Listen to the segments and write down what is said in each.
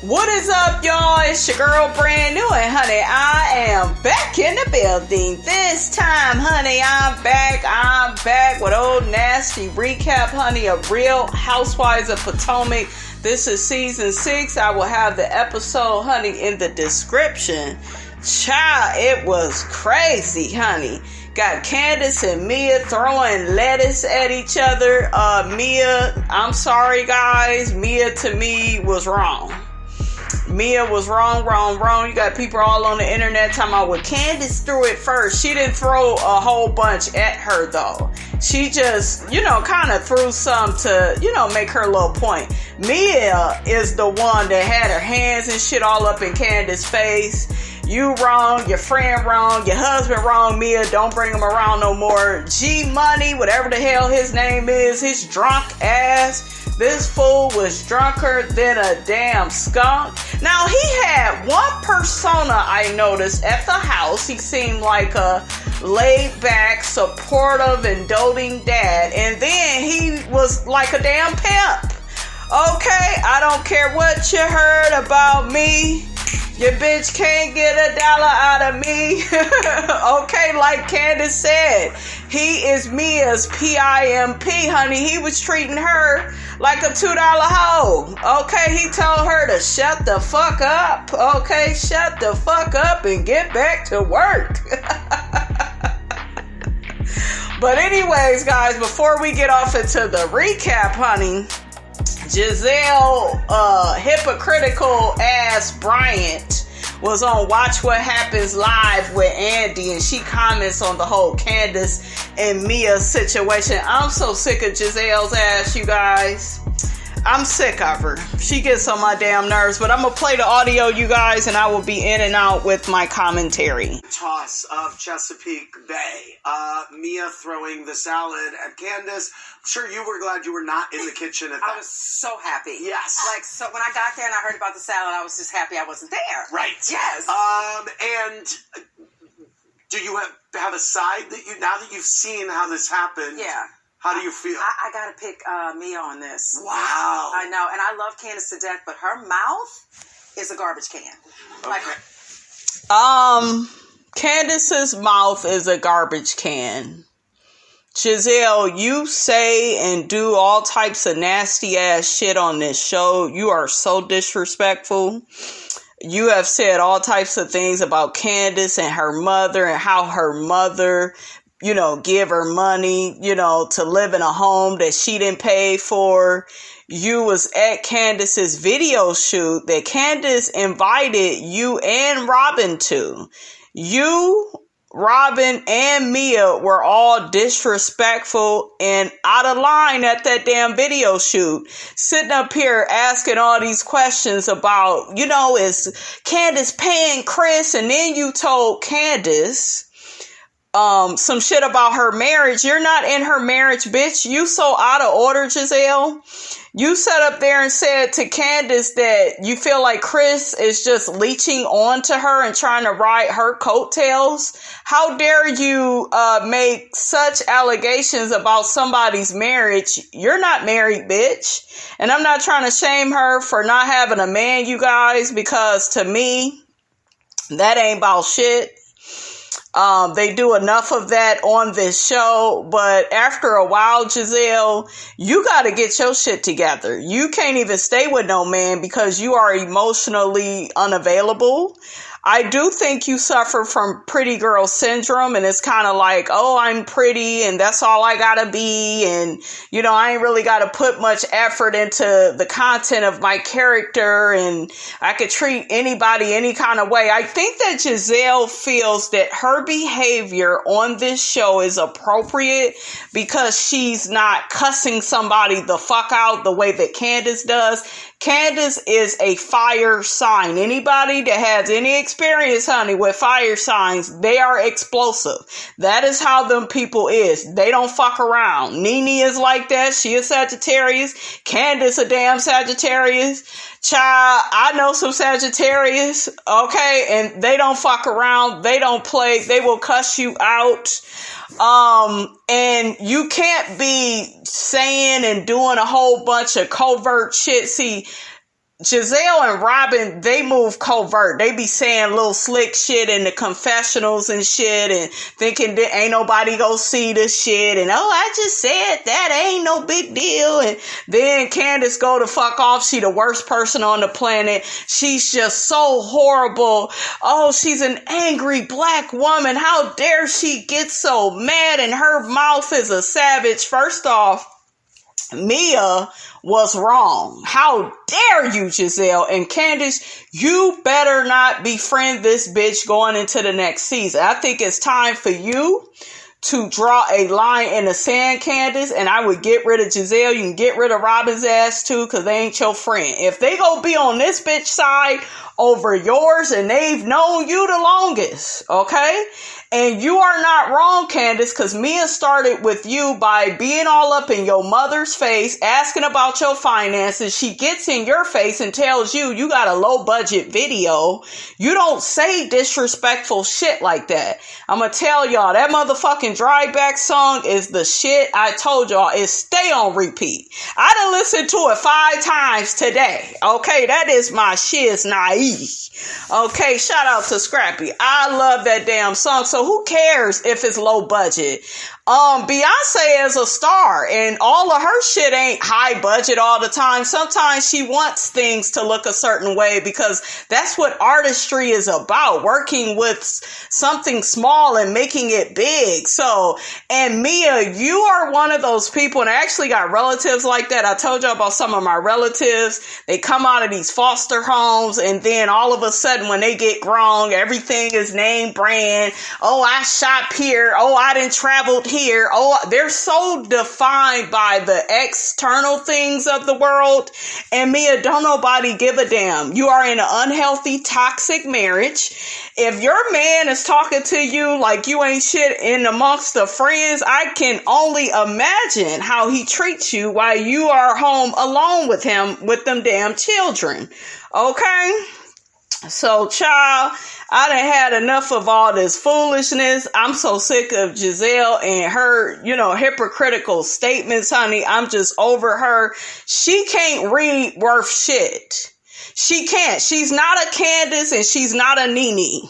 What is up, y'all? It's your girl, Brand New, and honey, I am back in the building. This time, honey, I'm back with old nasty recap, honey, of Real Housewives of Potomac. This is season 6. I will have the episode, honey, in the description. Child, it was crazy, honey. Got Candiace and Mia throwing lettuce at each other. Mia, I'm sorry, guys. Mia, to me, was wrong. Mia was wrong. You got people all on the internet talking about, well, Candiace threw it first. She didn't throw a whole bunch at her, though. She just, kind of threw some to, make her little point. Mia is the one that had her hands and shit all up in Candiace's face. You wrong, your friend wrong, your husband wrong, Mia, don't bring him around no more. G-Money, whatever the hell his name is, his drunk ass. This fool was drunker than a damn skunk. Now, he had one persona I noticed at the house. He seemed like a laid-back, supportive, and doting dad. And then he was like a damn pimp. Okay, I don't care what you heard about me. Your bitch can't get $1 out of me. Okay, like Candiace said, he is Mia's PIMP, honey. He was treating her like a $2 hoe. Okay, he told her to shut the fuck up. Okay, shut the fuck up and get back to work. But anyways, guys, before we get off into the recap, honey, Gizelle, hypocritical ass Bryant was on Watch What Happens Live with Andy, and she comments on the whole Candiace and Mia situation. I'm so sick of Gizelle's ass, you guys. I'm sick of her. She gets on my damn nerves, but I'm going to play the audio, you guys, and I will be in and out with my commentary. Toss of Chesapeake Bay. Mia throwing the salad at Candiace. I'm sure you were glad you were not in the kitchen at that. I was so happy. Yes. So when I got there and I heard about the salad, I was just happy I wasn't there. Right. Yes. And do you have a side that now that you've seen how this happened? Yeah. How do you feel? I got to pick Mia on this. Wow. I know. And I love Candiace to death, but her mouth is a garbage can. Okay. Candiace's mouth is a garbage can. Gizelle, you say and do all types of nasty ass shit on this show. You are so disrespectful. You have said all types of things about Candiace and her mother and how her mother, give her money, to live in a home that she didn't pay for. You was at Candiace's video shoot that Candiace invited you and Robin to. You, Robin, and Mia were all disrespectful and out of line at that damn video shoot. Sitting up here asking all these questions about, is Candiace paying Chris? And then you told Candiace some shit about her marriage. You're not in her marriage, bitch. You so out of order, Gizelle. You sat up there and said to Candiace that you feel like Chris is just leeching on to her and trying to ride her coattails. How dare you make such allegations about somebody's marriage? You're not married, bitch. And I'm not trying to shame her for not having a man, you guys, because to me, that ain't about shit. They do enough of that on this show, but after a while, Gizelle, you got to get your shit together. You can't even stay with no man because you are emotionally unavailable. I do think you suffer from pretty girl syndrome, and it's kind of like, oh, I'm pretty and that's all I gotta be, and I ain't really gotta put much effort into the content of my character, and I could treat anybody any kind of way. I think that Gizelle feels that her behavior on this show is appropriate because she's not cussing somebody the fuck out the way that Candiace does. Candiace is a fire sign. Anybody that has any experience, honey, with fire signs, they are explosive. That is how them people is. They don't fuck around. Nene is like that. She is Sagittarius. Candiace a damn Sagittarius. Child, I know some Sagittarius, okay, and they don't fuck around. They don't play. They will cuss you out. And you can't be saying and doing a whole bunch of covert shit. See, Gizelle and Robin, they move covert. They be saying little slick shit in the confessionals and shit and thinking that ain't nobody go see this shit. And, oh, I just said that ain't no big deal. And then Candiace go to fuck off. She the worst person on the planet. She's just so horrible. Oh, she's an angry black woman. How dare she get so mad, and her mouth is a savage. First off, Mia was wrong. How dare you, Gizelle and Candiace? You better not befriend this bitch going into the next season. I think it's time for you to draw a line in the sand, Candiace, and I would get rid of Gizelle. You can get rid of Robin's ass too, because they ain't your friend. If they gonna be on this bitch side over yours, and they've known you the longest, okay? And you are not wrong, Candiace, because Mia started with you by being all up in your mother's face, asking about your finances. She gets in your face and tells you you got a low budget video. You don't say disrespectful shit like that. I'm going to tell y'all, that motherfucking Drive Back song is the shit. I told y'all, it stay on repeat. I done listened to it 5 times today. Okay, that is my shiz naive. Okay, shout out to Scrappy. I love that damn song. So who cares if it's low budget? Beyonce is a star, and all of her shit ain't high budget all the time. Sometimes she wants things to look a certain way because that's what artistry is about, working with something small and making it big. So, and Mia, you are one of those people, and I actually got relatives like that. I told you about some of my relatives. They come out of these foster homes, and then all of a sudden when they get grown, everything is name brand. Oh, I shop here. Oh, I done traveled here. Oh, they're so defined by the external things of the world. And Mia, don't nobody give a damn. You are in an unhealthy, toxic marriage. If your man is talking to you like you ain't shit in amongst the friends, I can only imagine how he treats you while you are home alone with him with them damn children. Okay? So, child, I done had enough of all this foolishness. I'm so sick of Gizelle and her, hypocritical statements, honey. I'm just over her. She can't read worth shit. She can't. She's not a Candiace and she's not a Nene.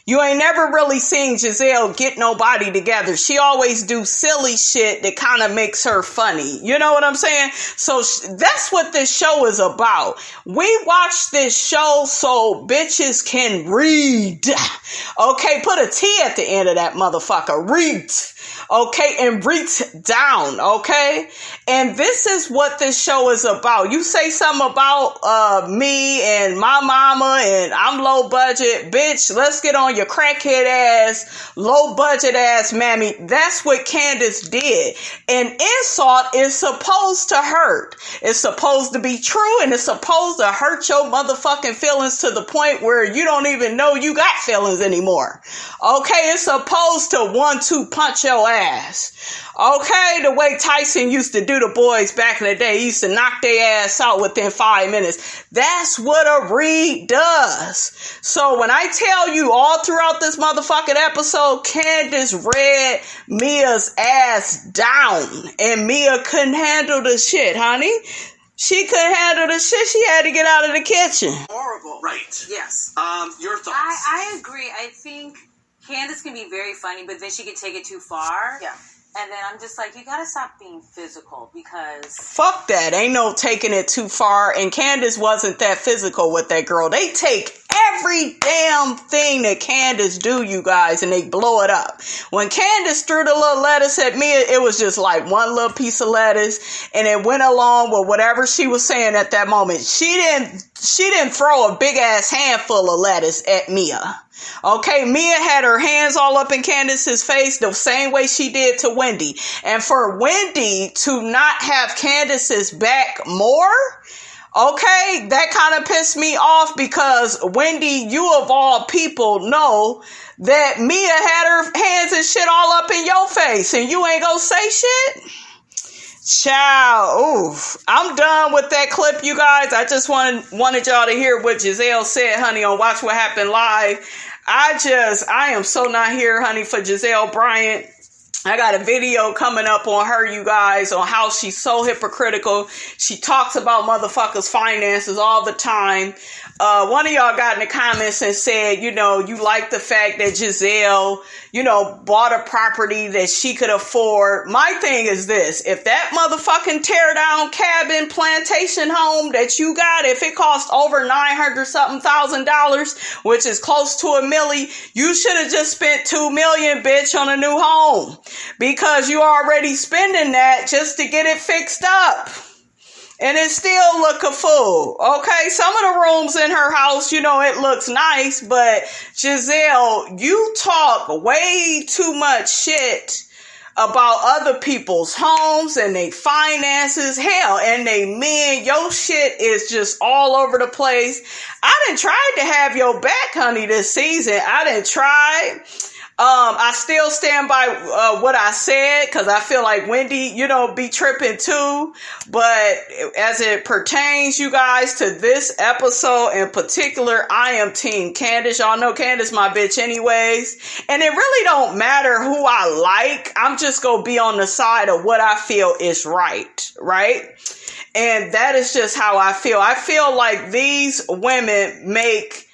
You ain't never really seen Gizelle get nobody together. She always do silly shit that kind of makes her funny. You know what I'm saying? So that's what this show is about. We watch this show so bitches can read. Okay, put a T at the end of that motherfucker. Read. Okay, and reach down, okay? And this is what this show is about. You say something about me and my mama and I'm low budget. Bitch, let's get on your crackhead ass, low budget ass mammy. That's what Candiace did. And insult is supposed to hurt. It's supposed to be true, and it's supposed to hurt your motherfucking feelings to the point where you don't even know you got feelings anymore. Okay, it's supposed to 1-2 punch your ass. Okay, the way Tyson used to do the boys back in the day, he used to knock their ass out within 5 minutes. That's what a read does. So when I tell you all throughout this motherfucking episode, Candiace read Mia's ass down, and Mia couldn't handle the shit, honey. She couldn't handle the shit. She had to get out of the kitchen. Horrible. Right. Yes. Your thoughts? I agree. I think Candiace can be very funny, but then she can take it too far. Yeah. And then I'm just like, you gotta stop being physical because... Fuck that. Ain't no taking it too far. And Candiace wasn't that physical with that girl. They take every damn thing that Candiace do, you guys, and they blow it up. When Candiace threw the little lettuce at Mia, it was just like one little piece of lettuce, and it went along with whatever she was saying at that moment. She didn't throw a big ass handful of lettuce at Mia. Okay, Mia had her hands all up in Candiace's face the same way she did to Wendy. And for Wendy to not have Candiace's back more, okay, that kind of pissed me off because Wendy, you of all people know that Mia had her hands and shit all up in your face and you ain't gonna say shit? Child, oof. I'm done with that clip, you guys. I just wanted y'all to hear what Gizelle said, honey, on Watch What Happened Live. I am so not here, honey, for Gizelle Bryant. I got a video coming up on her, you guys, on how she's so hypocritical. She talks about motherfuckers' finances all the time. One of y'all got in the comments and said, you know, you like the fact that Gizelle, you know, bought a property that she could afford. My thing is this: if that motherfucking tear down cabin plantation home that you got, if it cost over $900,000, which is close to $1 million, you should have just spent $2 million, bitch, on a new home, because you already spending that just to get it fixed up. And it still look a fool. Okay, some of the rooms in her house, you know, it looks nice, but Gizelle, you talk way too much shit about other people's homes and their finances, hell, and they men. Your shit is just all over the place. I done tried to have your back, honey, this season. I done tried. I still stand by what I said, because I feel like Wendy, you know, be tripping too. But as it pertains, you guys, to this episode in particular, I am Team Candiace. Y'all know Candiace my bitch anyways. And it really don't matter who I like. I'm just going to be on the side of what I feel is right? And that is just how I feel. I feel like these women make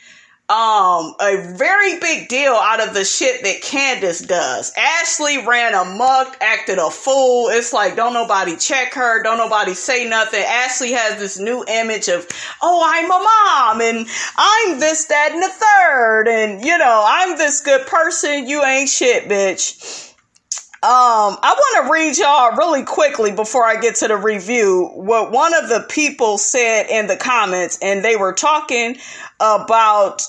a very big deal out of the shit that Candiace does. Ashley ran amok, acted a fool. It's like, don't nobody check her. Don't nobody say nothing. Ashley has this new image of, oh, I'm a mom and I'm this, that, and the third. And, you know, I'm this good person. You ain't shit, bitch. I want to read y'all really quickly before I get to the review what one of the people said in the comments, and they were talking about,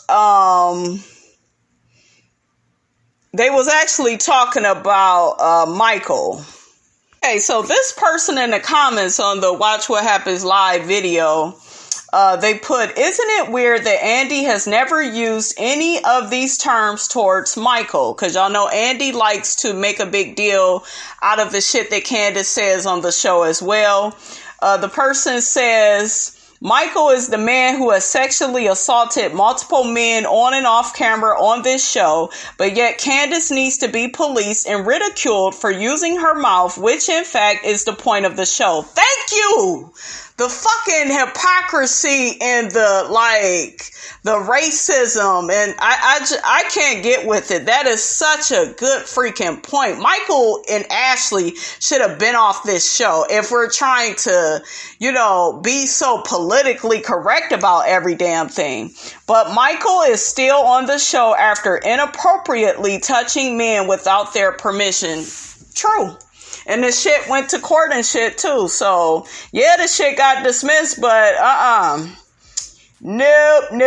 they was actually talking about, Michael. Okay, so this person in the comments on the Watch What Happens Live video, they put, isn't it weird that Andy has never used any of these terms towards Michael? Because y'all know Andy likes to make a big deal out of the shit that Candiace says on the show as well. The person says, Michael is the man who has sexually assaulted multiple men on and off camera on this show, but yet Candiace needs to be policed and ridiculed for using her mouth, which in fact is the point of the show. Thank you! The fucking hypocrisy and the racism, and I can't get with it. That is such a good freaking point. Michael and Ashley should have been off this show if we're trying to, you know, be so politically correct about every damn thing. But Michael is still on the show after inappropriately touching men without their permission. True. And this shit went to court and shit too. So, yeah, this shit got dismissed, but Nope.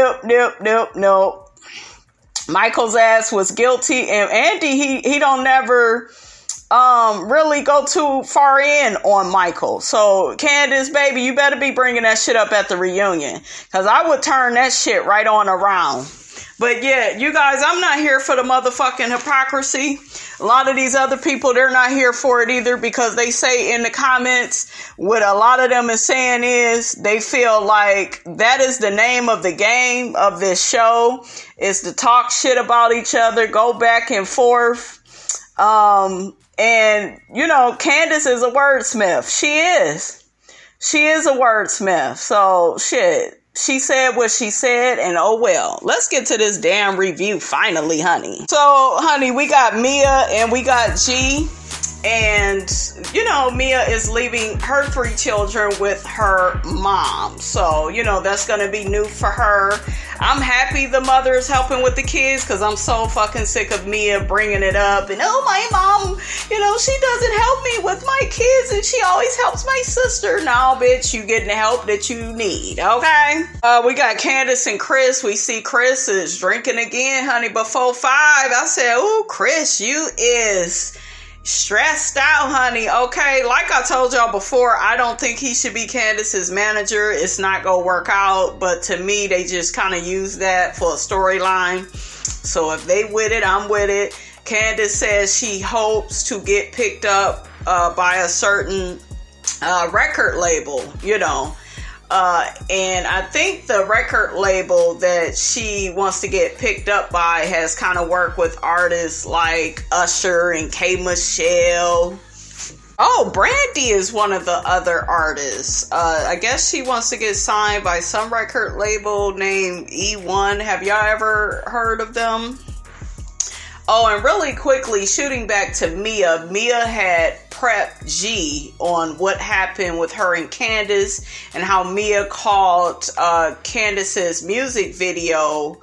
Michael's ass was guilty. And Andy, he don't never really go too far in on Michael. So, Candiace, baby, you better be bringing that shit up at the reunion. Because I would turn that shit right on around. But yeah, you guys, I'm not here for the motherfucking hypocrisy. A lot of these other people, they're not here for it either, because they say in the comments, what a lot of them is saying is they feel like that is the name of the game of this show, is to talk shit about each other, go back and forth. And, you know, Candiace is a wordsmith. She is a wordsmith. So, shit. She said what she said, and oh well. Let's get to this damn review finally, honey. So, honey, we got Mia and we got G. And, you know, Mia is leaving her 3 children with her mom. So, you know, that's going to be new for her. I'm happy the mother is helping with the kids, because I'm so fucking sick of Mia bringing it up. And, oh, my mom, you know, she doesn't help me with my kids, and she always helps my sister. No, bitch, you getting the help that you need, okay? We got Candiace and Chris. We see Chris is drinking again, honey, before 5. I said, oh, Chris, you is stressed out, honey. Okay, like I told y'all before, I don't think he should be Candiace's manager. It's not gonna work out, but to me, they just kind of use that for a storyline. So if they with it, I'm with it. Candiace says she hopes to get picked up by a certain record label, you know. And I think the record label that she wants to get picked up by has kind of worked with artists like Usher and K. Michelle. Oh, Brandy is one of the other artists. I guess she wants to get signed by some record label named E1. Have y'all ever heard of them? Oh, and really quickly, shooting back to Mia. Mia had prepped G on what happened with her and Candiace and how Mia called Candiace's music video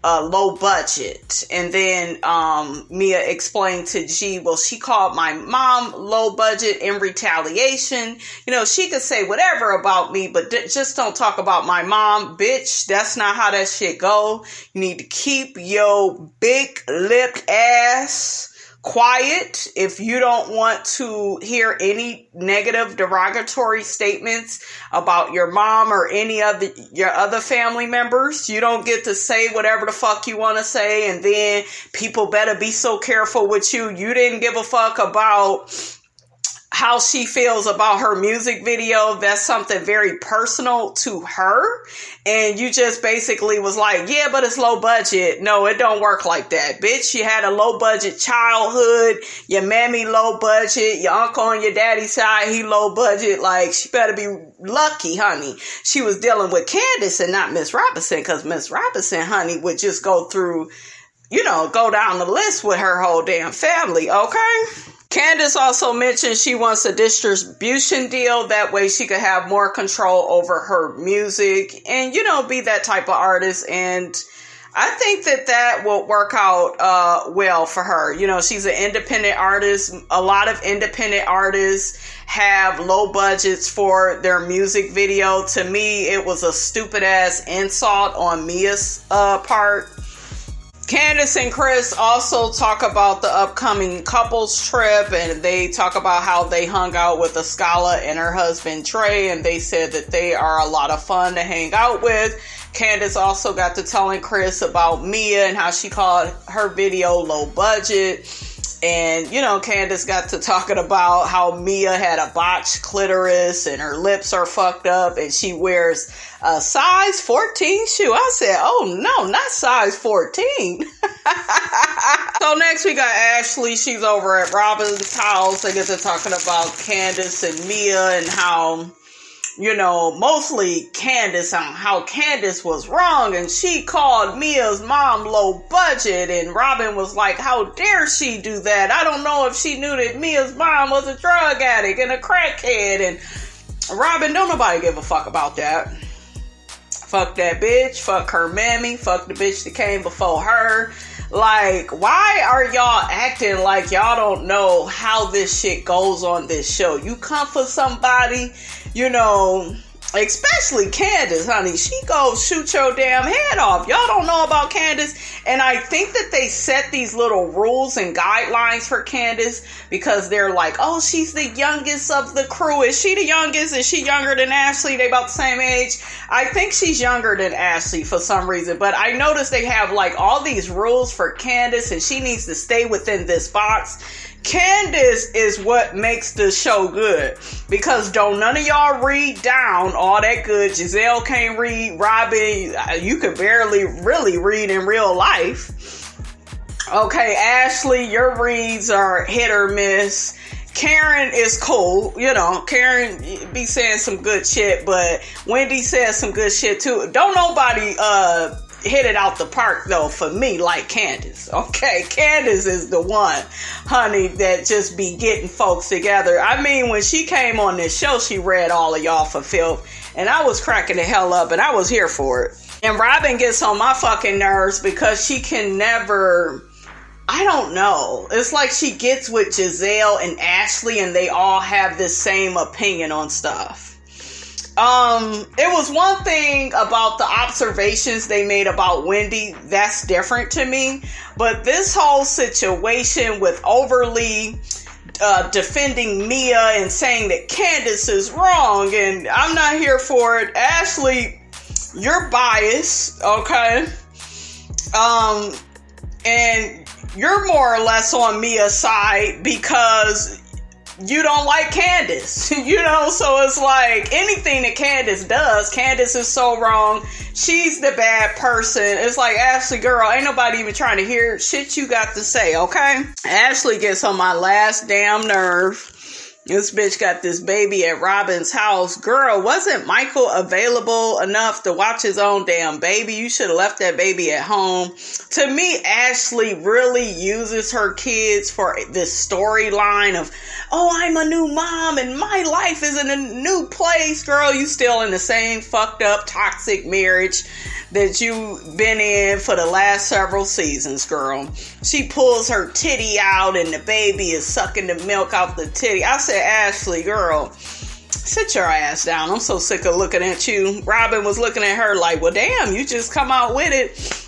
low budget. And then Mia explained to G, well, she called my mom low budget in retaliation. You know, she could say whatever about me, but just don't talk about my mom, bitch. That's not how that shit go. You need to keep your big-lipped ass quiet if you don't want to hear any negative derogatory statements about your mom or any of your other family members. You don't get to say whatever the fuck you want to say, and then people better be so careful with you. You didn't give a fuck about how she feels about her music video. That's something very personal to her. And you just basically was like, yeah, but it's low budget. No, it don't work like that, bitch. You had a low budget childhood. Your mammy low budget. Your uncle on your daddy's side, he low budget. Like, she better be lucky, honey. She was dealing with Candiace and not Miss Robinson, because Miss Robinson, honey, would just go through, you know, go down the list with her whole damn family, okay? Candiace also mentioned she wants a distribution deal. That way she could have more control over her music and, you know, be that type of artist. And I think that will work out well for her. You know, she's an independent artist. A lot of independent artists have low budgets for their music video. To me, it was a stupid ass insult on Mia's part. Candiace and Chris also talk about the upcoming couples trip, and they talk about how they hung out with Ascala and her husband Trey, and they said that they are a lot of fun to hang out with. Candiace also got to telling Chris about Mia and how she called her video low budget. And, you know, Candiace got to talking about how Mia had a botched clitoris and her lips are fucked up and she wears a size 14 shoe. I said, oh no, not size 14. So next we got Ashley. She's over at Robin's house. They get to talking about Candiace and Mia and how, you know, mostly Candiace, on how Candiace was wrong and she called Mia's mom low budget, and Robin was like, how dare she do that? I don't know if she knew that Mia's mom was a drug addict and a crackhead. And Robin, don't nobody give a fuck about that. Fuck that bitch, fuck her mammy, fuck the bitch that came before her. Like, why are y'all acting like y'all don't know how this shit goes on this show? You come for somebody, you know, especially Candiace, honey. She goes shoot your damn head off. Y'all don't know about Candiace. And I think that they set these little rules and guidelines for Candiace because they're like, oh, she's the youngest of the crew. Is she the youngest? Is she younger than Ashley? They about the same age. I think she's younger than Ashley for some reason. But I noticed they have like all these rules for Candiace and she needs to stay within this box. Candiace is what makes the show good, because don't none of y'all read down all that good. Gizelle can't read. Robin, you could barely really read in real life. Okay, Ashley, your reads are hit or miss. Karen is cool, you know, Karen be saying some good shit, but Wendy says some good shit too. Don't nobody hit it out the park though for me like Candiace. Okay, Candiace is the one, honey, that just be getting folks together. I mean, when she came on this show, she read all of y'all for filth, and I was cracking the hell up, and I was here for it. And Robin gets on my fucking nerves because she can never, I don't know. It's like she gets with Gizelle and Ashley and they all have this same opinion on stuff. It was one thing about the observations they made about Wendy. That's different to me. But this whole situation with overly defending Mia and saying that Candiace is wrong, and I'm not here for it. Ashley, you're biased, okay? And you're more or less on Mia's side because you don't like Candiace, you know? So it's like anything that Candiace does, Candiace is so wrong. She's the bad person. It's like, Ashley, girl, ain't nobody even trying to hear shit you got to say, okay? Ashley gets on my last damn nerve. This bitch got this baby at Robin's house. Girl, wasn't Michael available enough to watch his own damn baby? You should have left that baby at home. To me, Ashley really uses her kids for this storyline of, oh, I'm a new mom and my life is in a new place. Girl, you still in the same fucked up toxic marriage that you've been in for the last several seasons, girl. She pulls her titty out and the baby is sucking the milk out the titty. I said, Ashley, girl, sit your ass down. I'm so sick of looking at you. Robin was looking at her like, well, damn, you just come out with it.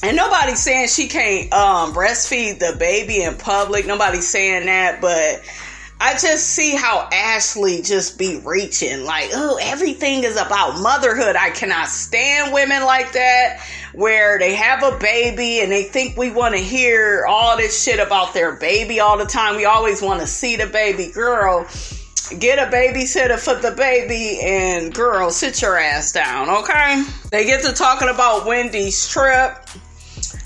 And nobody's saying she can't breastfeed the baby in public. Nobody's saying that, but I just see how Ashley just be reaching like, oh, everything is about motherhood. I cannot stand women like that where they have a baby and they think we want to hear all this shit about their baby all the time. We always want to see the baby. Girl, get a babysitter for the baby and girl, sit your ass down, okay? They get to talking about Wendy's trip.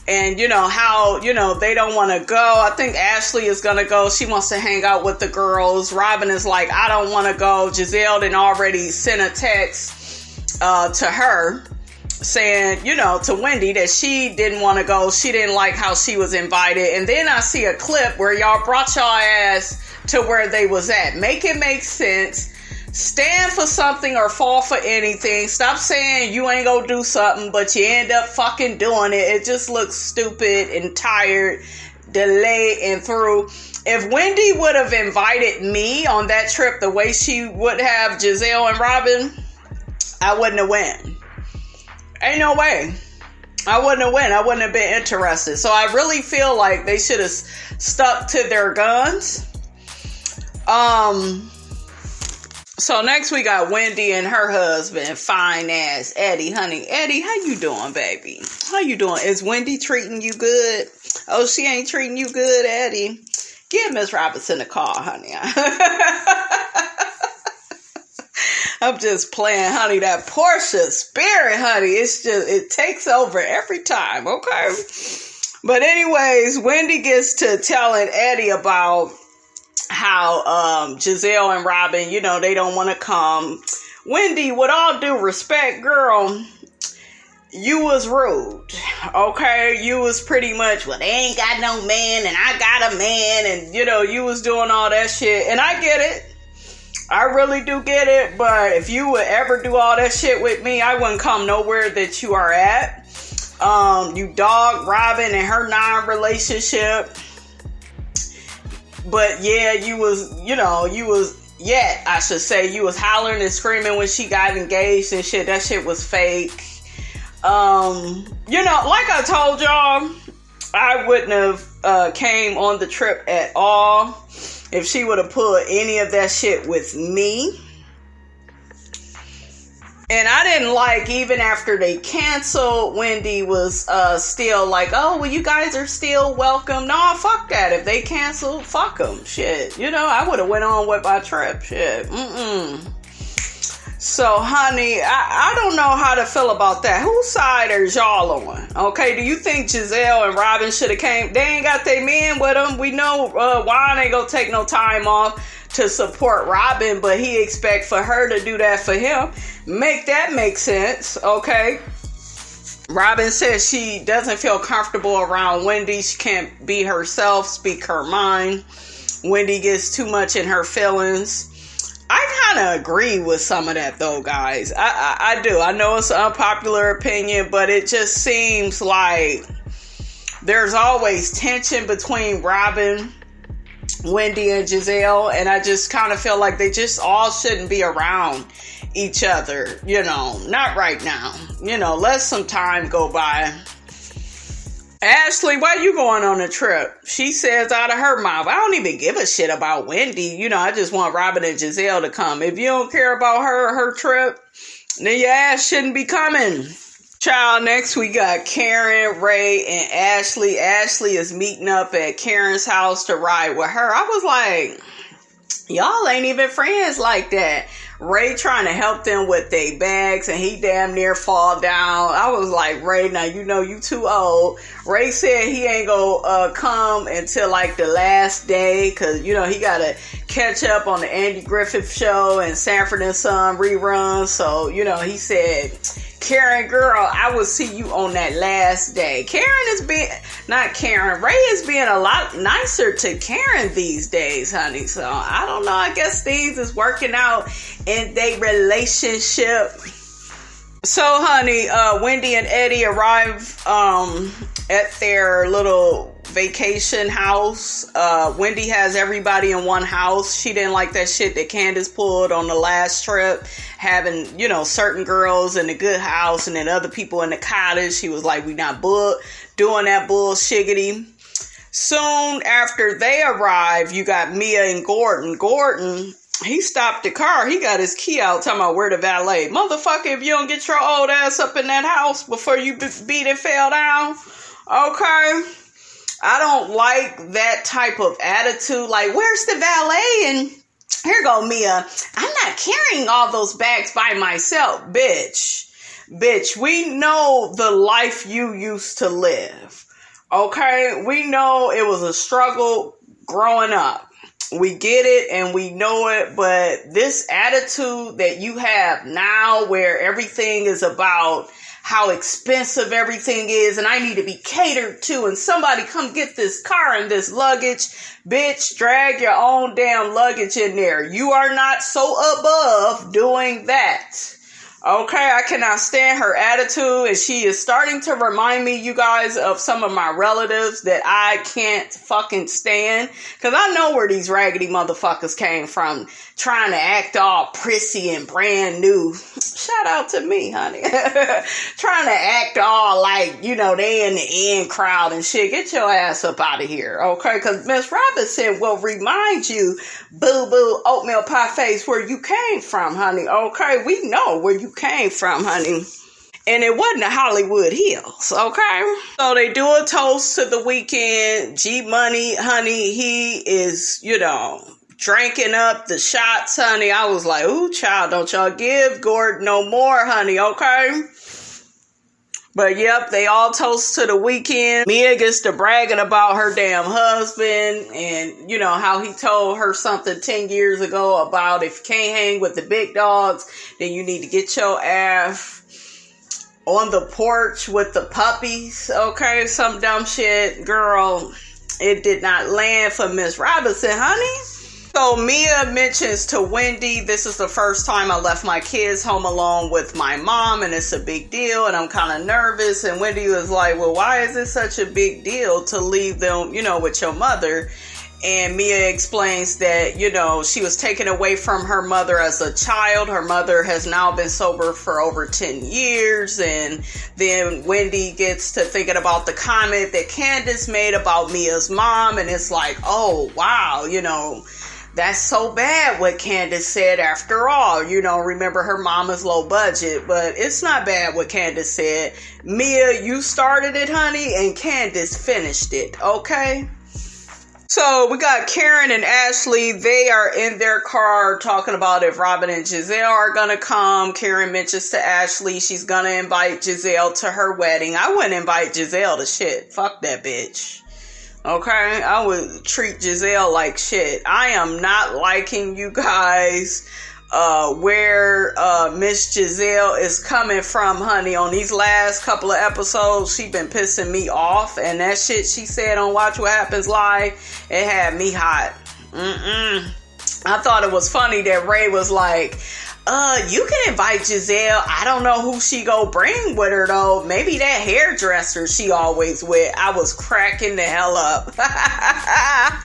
And, you know, how, you know, they don't want to go. I think Ashley is going to go. She wants to hang out with the girls. Robin is like, I don't want to go. Gizelle done already sent a text to her saying, you know, to Wendy that she didn't want to go. She didn't like how she was invited. And then I see a clip where y'all brought y'all ass to where they was at. Make it make sense. Stand for something or fall for anything. Stop saying you ain't gonna do something, but you end up fucking doing it. It just looks stupid and tired, delayed and through. If Wendy would have invited me on that trip the way she would have Gizelle and Robin, I wouldn't have went. Ain't no way. I wouldn't have went. I wouldn't have been interested. So I really feel like they should have stuck to their guns. So next we got Wendy and her husband, fine ass Eddie. Honey, Eddie, how you doing, baby? How you doing? Is Wendy treating you good? Oh, she ain't treating you good, Eddie. Give Miss Robinson a call, honey. I'm just playing, honey. That Portia spirit, honey. It's just, it takes over every time, okay? But anyways, Wendy gets to telling Eddie about how Gizelle and Robin, you know, they don't want to come. Wendy, with all due respect, girl, you was rude, okay? You was pretty much, well, they ain't got no man and I got a man, and you know, you was doing all that shit, and I get it. I really do get it, but if you would ever do all that shit with me, I wouldn't come nowhere that you are at. You dogged Robin and her non-relationship. But yeah, you was hollering and screaming when she got engaged and shit. That shit was fake. You know, like I told y'all, I wouldn't have came on the trip at all if she would have pulled any of that shit with me. And I didn't like, even after they canceled, Wendy was still like, oh, well, you guys are still welcome. No, fuck that. If they canceled, fuck them. Shit. You know, I would have went on with my trip. Shit. So, honey, I don't know how to feel about that. Whose side are y'all on? Okay, do you think Gizelle and Robin should have came? They ain't got their men with them. We know Juan ain't gonna take no time off to support Robin, but he expect for her to do that for him. Make that make sense, okay? Robin says she doesn't feel comfortable around Wendy. She can't be herself, speak her mind. Wendy gets too much in her feelings. I kind of agree with some of that, though, guys. I do. I know it's an unpopular opinion, but it just seems like there's always tension between Robin, Wendy, and Gizelle, and I just kind of feel like they just all shouldn't be around each other, you know, not right now. You know, let some time go by. Ashley, why you going on a trip? She says out of her mouth, I don't even give a shit about Wendy. You know, I just want Robin and Gizelle to come. If you don't care about her trip, then your ass shouldn't be coming. Child, next we got Karen, Ray, and Ashley. Ashley is meeting up at Karen's house to ride with her. I was like, Y'all ain't even friends like that. Ray trying to help them with their bags and he damn near fall down. I was like, Ray, now you know you too old. Ray said he ain't gonna come until like the last day because, you know, he gotta catch up on the Andy Griffith show and Sanford and Son reruns. So, you know, he said, Karen, girl, I will see you on that last day. Ray is being a lot nicer to Karen these days, honey. So I don't know. I guess things is working out in their relationship. So, honey, Wendy and Eddie arrive at their little vacation house. Wendy has everybody in one house. She didn't like that shit that Candiace pulled on the last trip, having, you know, certain girls in the good house and then other people in the cottage. She was like, we not doing that bullshiggity. Soon after they arrive, you got Mia and Gordon, he stopped the car. He got his key out talking about where the valet. Motherfucker, if you don't get your old ass up in that house before you beat and fell down. Okay. I don't like that type of attitude. Like, where's the valet? And here go Mia. I'm not carrying all those bags by myself, bitch. Bitch, we know the life you used to live. Okay? We know it was a struggle growing up. We get it and we know it, but this attitude that you have now where everything is about how expensive everything is and I need to be catered to and somebody come get this car and this luggage, bitch, drag your own damn luggage in there. You are not so above doing that. Okay, I cannot stand her attitude and she is starting to remind me, you guys, of some of my relatives that I can't fucking stand. Because I know where these raggedy motherfuckers came from, trying to act all prissy and brand new. Shout out to me, honey. Trying to act all like, you know, they in the in crowd and shit. Get your ass up out of here, okay? Because Miss Robinson will remind you, boo-boo, oatmeal pie face, where you came from, honey, okay? We know where you came from, honey. And it wasn't the Hollywood Hills, okay? So they do a toast to the weekend. G-Money, honey, he is, you know, drinking up the shots, honey. I was like, ooh, child, don't y'all give Gordon no more, honey, okay? But yep, they all toast to the weekend. Mia gets to bragging about her damn husband and, you know, how he told her something 10 years ago about if you can't hang with the big dogs, then you need to get your ass on the porch with the puppies. Okay, some dumb shit. Girl, it did not land for Miss Robinson, honey. So Mia mentions to Wendy, this is the first time I left my kids home alone with my mom and it's a big deal and I'm kind of nervous. And Wendy was like, well, why is it such a big deal to leave them, you know, with your mother? And Mia explains that, you know, she was taken away from her mother as a child. Her mother has now been sober for over 10 years. And then Wendy gets to thinking about the comment that Candiace made about Mia's mom. And it's like, oh, wow, you know, that's so bad what Candiace said after all. You know, remember her mama's low budget, but it's not bad what Candiace said. Mia, you started it, honey, and Candiace finished it, okay? So we got Karen and Ashley. They are in their car talking about if Robin and Gizelle are going to come. Karen mentions to Ashley she's going to invite Gizelle to her wedding. I wouldn't invite Gizelle to shit. Fuck that bitch. Okay, I would treat Gizelle like shit. I am not liking, you guys, where Miss Gizelle is coming from, honey. On these last couple of episodes, she been pissing me off. And that shit she said on Watch What Happens Live, it had me hot. I thought it was funny that Ray was like, you can invite Gizelle. I don't know who she go bring with her though. Maybe that hairdresser she always with. I was cracking the hell up.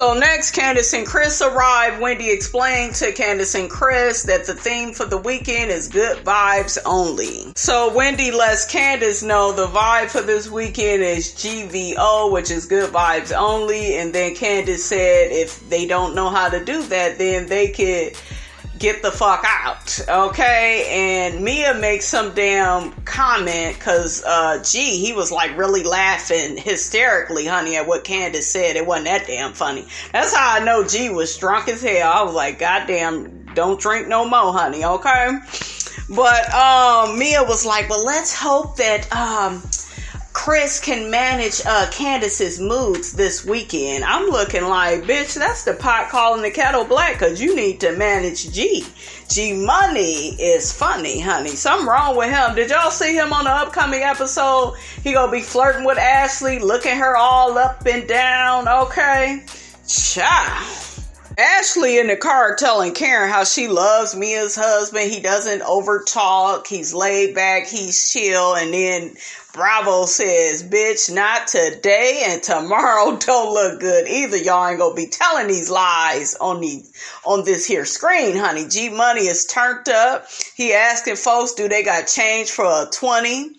So next, Candiace and Chris arrive. Wendy explained to Candiace and Chris that the theme for the weekend is good vibes only. So Wendy lets Candiace know the vibe for this weekend is Gtfo, which is good vibes only. And then Candiace said if they don't know how to do that, then they could get the fuck out, okay? And Mia makes some damn comment because he was like really laughing hysterically, honey, at what Candiace said. It wasn't that damn funny. That's how I know G was drunk as hell. I was like, goddamn, don't drink no more, honey, okay? But Mia was like, well, let's hope that Chris can manage Candiace's moods this weekend. I'm looking like, bitch, that's the pot calling the kettle black, because you need to manage G. G Money is funny, honey. Something wrong with him. Did y'all see him on the upcoming episode? He gonna be flirting with Ashley, looking her all up and down, okay? Child. Ashley in the car telling Karen how she loves Mia's husband. He doesn't overtalk. He's laid back. He's chill. And then Bravo says, bitch, not today and tomorrow don't look good either. Y'all ain't gonna be telling these lies on this here screen, honey. G Money is turned up. He asking folks, do they got change for a 20?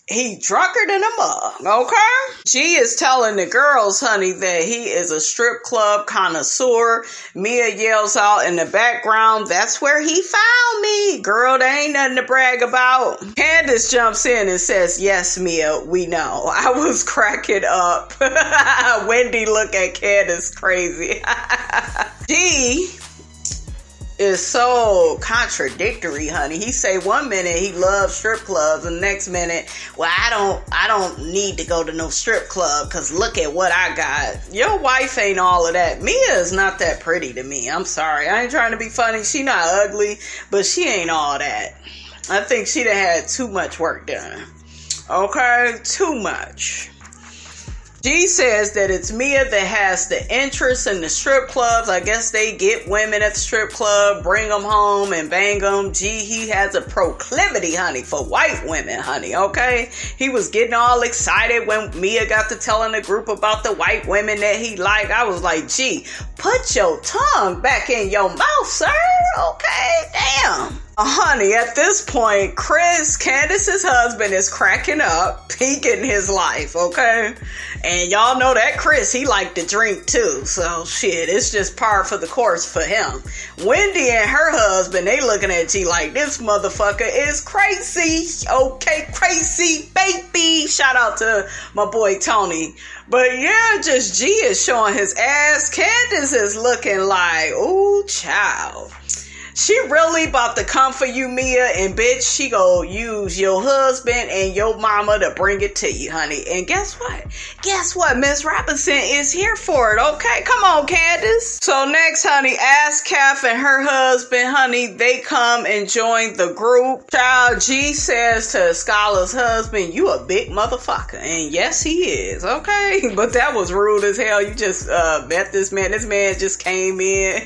He drunker than a mug, okay? She is telling the girls, honey, that he is a strip club connoisseur. Mia yells out in the background, that's where he found me. Girl, there ain't nothing to brag about. Candiace jumps in and says, yes, Mia, we know. I was cracking up. Wendy look at Candiace crazy. G is so contradictory, honey. He say one minute he loves strip clubs and the next minute, well, I don't need to go to no strip club because look at what I got. Your wife ain't all of that. Mia is not that pretty to me. I'm sorry. I ain't trying to be funny. She not ugly, but she ain't all that. I think she'd have had too much work done. Okay? Too much. G says that it's Mia that has the interest in the strip clubs. I guess they get women at the strip club, bring them home and bang them. G, he has a proclivity, honey, for white women, honey, okay? He was getting all excited when Mia got to telling the group about the white women that he liked. I was like, G, put your tongue back in your mouth, sir, okay? Damn. Honey, at this point, Chris, Candiace's husband, is cracking up, peaking his life, okay? And y'all know that Chris, he liked to drink too, so shit, it's just par for the course for him. Wendy and her husband, they looking at G like, this motherfucker is crazy, okay, crazy baby. Shout out to my boy Tony. But yeah, just G is showing his ass. Candiace is looking like, ooh, child. She really about to come for you, Mia, and bitch, she go use your husband and your mama to bring it to you, honey. And guess what? Guess what? Miss Robinson is here for it, okay? Come on, Candiace. So next, honey, ASCAF and her husband, honey, they come and join the group. Child, G says to Skylar's husband, you a big motherfucker. And yes, he is, okay? But that was rude as hell. You just met this man. This man just came in.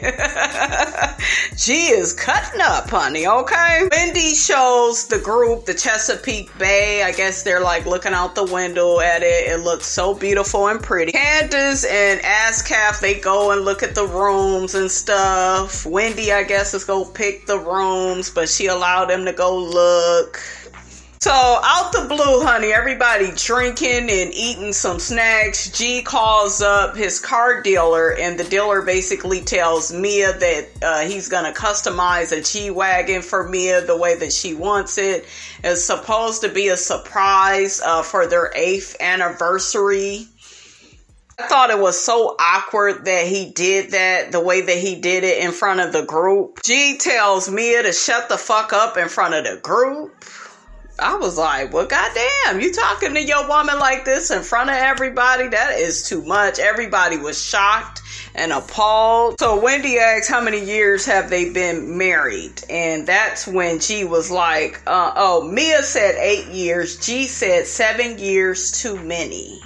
G is cutting up, honey, okay? Wendy shows the group the Chesapeake Bay. I guess they're like looking out the window at it. It looks so beautiful and pretty. Candiace and ASCAF, they go and look at the rooms and stuff. Wendy, I guess, is gonna pick the rooms, but she allowed them to go look. So, out the blue, honey, everybody drinking and eating some snacks. G calls up his car dealer, and the dealer basically tells Mia that he's going to customize a G-Wagon for Mia the way that she wants it. It's supposed to be a surprise for their 8th anniversary. I thought it was so awkward that he did that, the way that he did it in front of the group. G tells Mia to shut the fuck up in front of the group. I was like, well, goddamn, you talking to your woman like this in front of everybody? That is too much. Everybody was shocked and appalled. So Wendy asked how many years have they been married? And that's when G was like, Mia said 8 years. G said 7 years too many.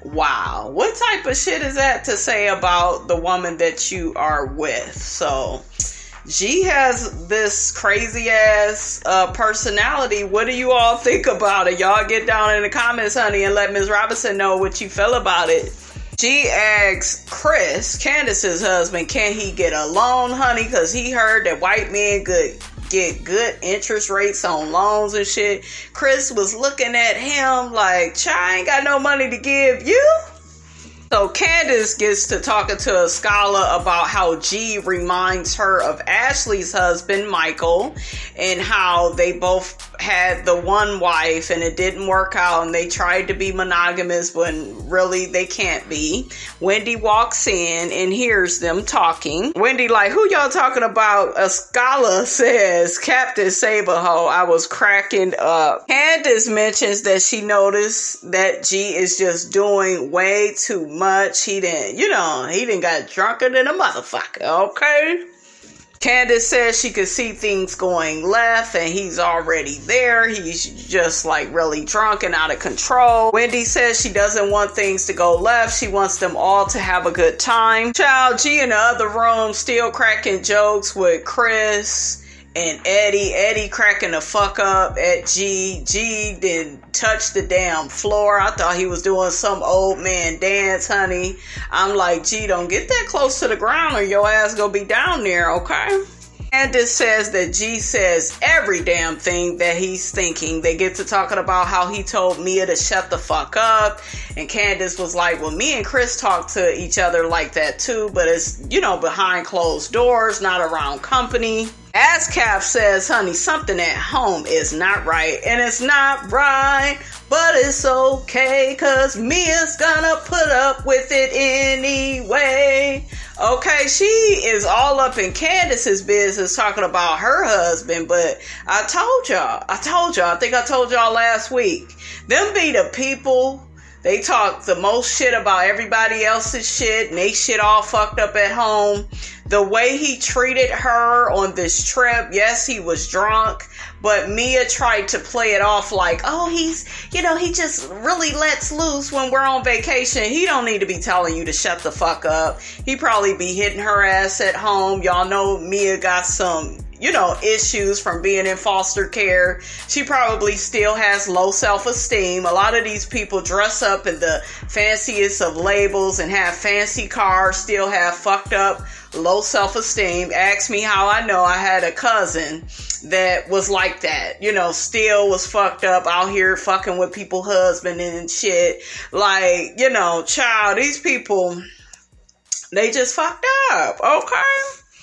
Wow. What type of shit is that to say about the woman that you are with? So G has this crazy ass personality. What do you all think about it? Y'all get down in the comments, honey, and let Ms. Robinson know what you feel about it. G asks Chris, Candiace's husband, can he get a loan, honey? Because he heard that white men get good interest rates on loans and shit. Chris was looking at him like, I ain't got no money to give you. So Candiace gets to talking to a scholar about how G reminds her of Ashley's husband, Michael, and how they both had the one wife and it didn't work out and they tried to be monogamous when really they can't be. Wendy walks in and hears them talking. Wendy like, who y'all talking about? A scholar says, Captain Saberho. I was cracking up. Candiace mentions that she noticed that G is just doing way too much. He didn't got drunker than a motherfucker, okay? Candiace says she could see things going left and he's already there. He's just like really drunk and out of control. Wendy says she doesn't want things to go left. She wants them all to have a good time. Child G in the other room still cracking jokes with Chris and Eddie cracking the fuck up at G. G didn't touch the damn floor. I thought he was doing some old man dance, honey. I'm like, G, don't get that close to the ground or your ass gonna be down there, okay? Candiace says that G says every damn thing that he's thinking. They get to talking about how he told Mia to shut the fuck up. And Candiace was like, well, me and Chris talk to each other like that too. But it's, behind closed doors, not around company. ASCAP says, honey, something at home is not right. And it's not right, but it's okay, cause Mia's gonna put up with it anyway. Okay, she is all up in Candiace's business talking about her husband, but I told y'all, I think I told y'all last week, them be the people, they talk the most shit about everybody else's shit, and they shit all fucked up at home. The way he treated her on this trip, yes, he was drunk, but Mia tried to play it off like, oh, he just really lets loose when we're on vacation. He don't need to be telling you to shut the fuck up. He probably be hitting her ass at home. Y'all know Mia got some, issues from being in foster care. She probably still has low self-esteem. A lot of these people dress up in the fanciest of labels and have fancy cars, still have fucked up low self-esteem. Ask me how I know. I had a cousin that was like that, still was fucked up out here fucking with people's husband and shit. Like, child, these people, they just fucked up, okay?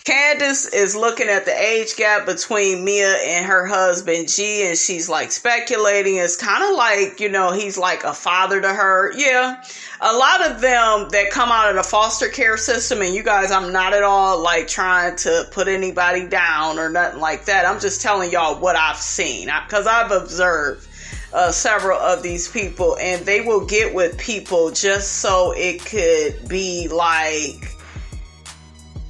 Candiace is looking at the age gap between Mia and her husband G, and she's like speculating. It's kind of like, he's like a father to her. Yeah, a lot of them that come out of the foster care system, and you guys, I'm not at all like trying to put anybody down or nothing like that. I'm just telling y'all what I've seen, because I've observed several of these people, and they will get with people just so it could be like,